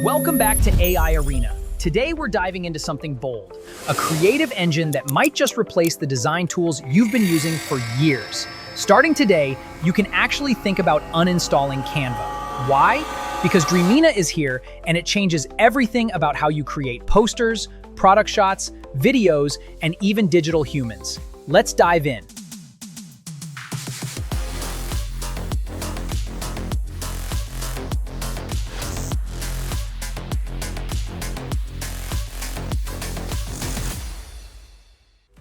Welcome back to AI Arena. Today we're diving into something bold, a creative engine that might just replace the design tools you've been using for years. Starting today, you can actually think about uninstalling Canva. Why? Because Dreamina is here and it changes everything about how you create posters, product shots, videos, and even digital humans. Let's dive in.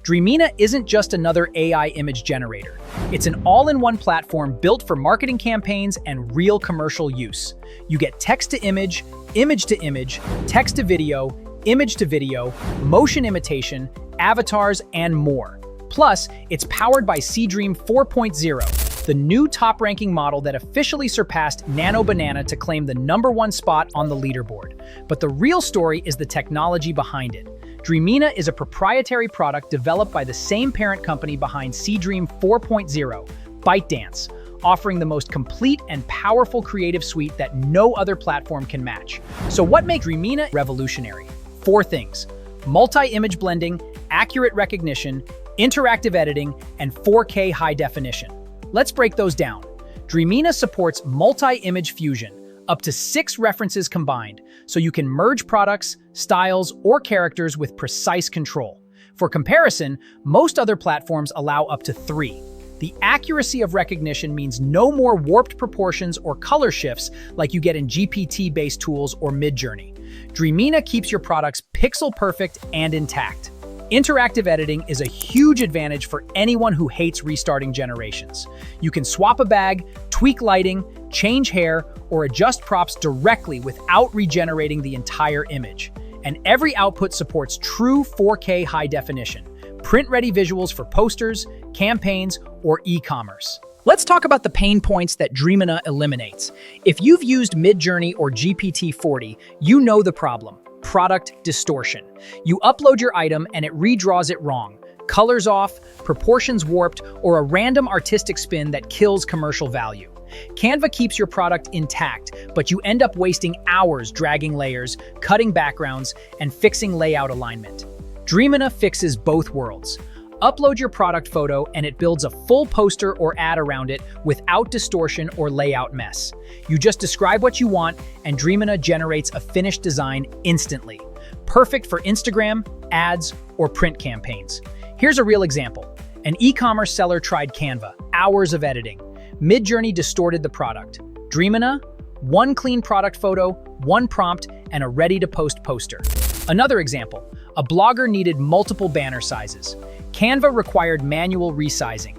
Dreamina isn't just another AI image generator. It's an all-in-one platform built for marketing campaigns and real commercial use. You get text to image to image, text to video, motion imitation, avatars, and more. Plus, it's powered by Seedream 4.0, the new top-ranking model that officially surpassed Nano Banana to claim the #1 spot on the leaderboard. But the real story is the technology behind it. Dreamina is a proprietary product developed by the same parent company behind Seedream 4.0, ByteDance, offering the most complete and powerful creative suite that no other platform can match. So what makes Dreamina revolutionary? 4 things: multi-image blending, accurate recognition, interactive editing, and 4K high definition. Let's break those down. Dreamina supports multi-image fusion, up to 6 references combined, so you can merge products, styles, or characters with precise control. For comparison, most other platforms allow up to 3. The accuracy of recognition means no more warped proportions or color shifts like you get in GPT-based tools or Midjourney. Dreamina keeps your products pixel perfect and intact. Interactive editing is a huge advantage for anyone who hates restarting generations. You can swap a bag, tweak lighting, change hair, or adjust props directly without regenerating the entire image. And every output supports true 4K high definition, print-ready visuals for posters, campaigns, or e-commerce. Let's talk about the pain points that Dreamina eliminates. If you've used Midjourney or GPT-40, you know the problem: product distortion. You upload your item and it redraws it wrong, colors off, proportions warped, or a random artistic spin that kills commercial value. Canva keeps your product intact, but you end up wasting hours dragging layers, cutting backgrounds, and fixing layout alignment. Dreamina fixes both worlds. Upload your product photo and it builds a full poster or ad around it without distortion or layout mess. You just describe what you want and Dreamina generates a finished design instantly. Perfect for Instagram, ads, or print campaigns. Here's a real example. An e-commerce seller tried Canva, hours of editing. Midjourney distorted the product. Dreamina, 1 clean product photo, 1 prompt, and a ready-to-post poster. Another example, a blogger needed multiple banner sizes. Canva required manual resizing.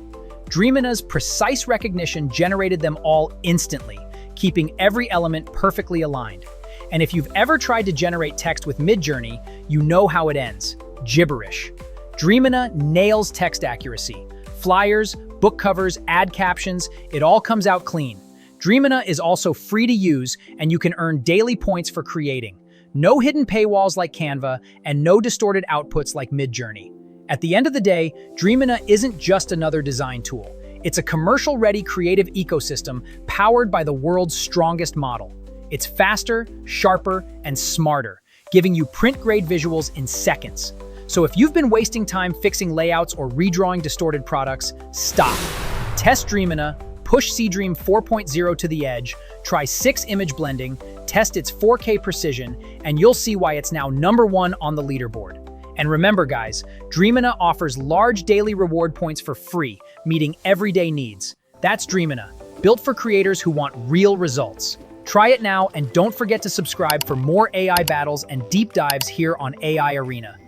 Dreamina's precise recognition generated them all instantly, keeping every element perfectly aligned. And if you've ever tried to generate text with Midjourney, you know how it ends: gibberish. Dreamina nails text accuracy. Flyers, book covers, ad captions, it all comes out clean. Dreamina is also free to use, and you can earn daily points for creating. No hidden paywalls like Canva, and no distorted outputs like Midjourney. At the end of the day, Dreamina isn't just another design tool. It's a commercial-ready creative ecosystem powered by the world's strongest model. It's faster, sharper, and smarter, giving you print-grade visuals in seconds. So if you've been wasting time fixing layouts or redrawing distorted products, stop. Test Dreamina, push Seedream 4.0 to the edge, try 6 image blending, test its 4K precision, and you'll see why it's now #1 on the leaderboard. And remember guys, Dreamina offers large daily reward points for free, meeting everyday needs. That's Dreamina, built for creators who want real results. Try it now and don't forget to subscribe for more AI battles and deep dives here on AI Arena.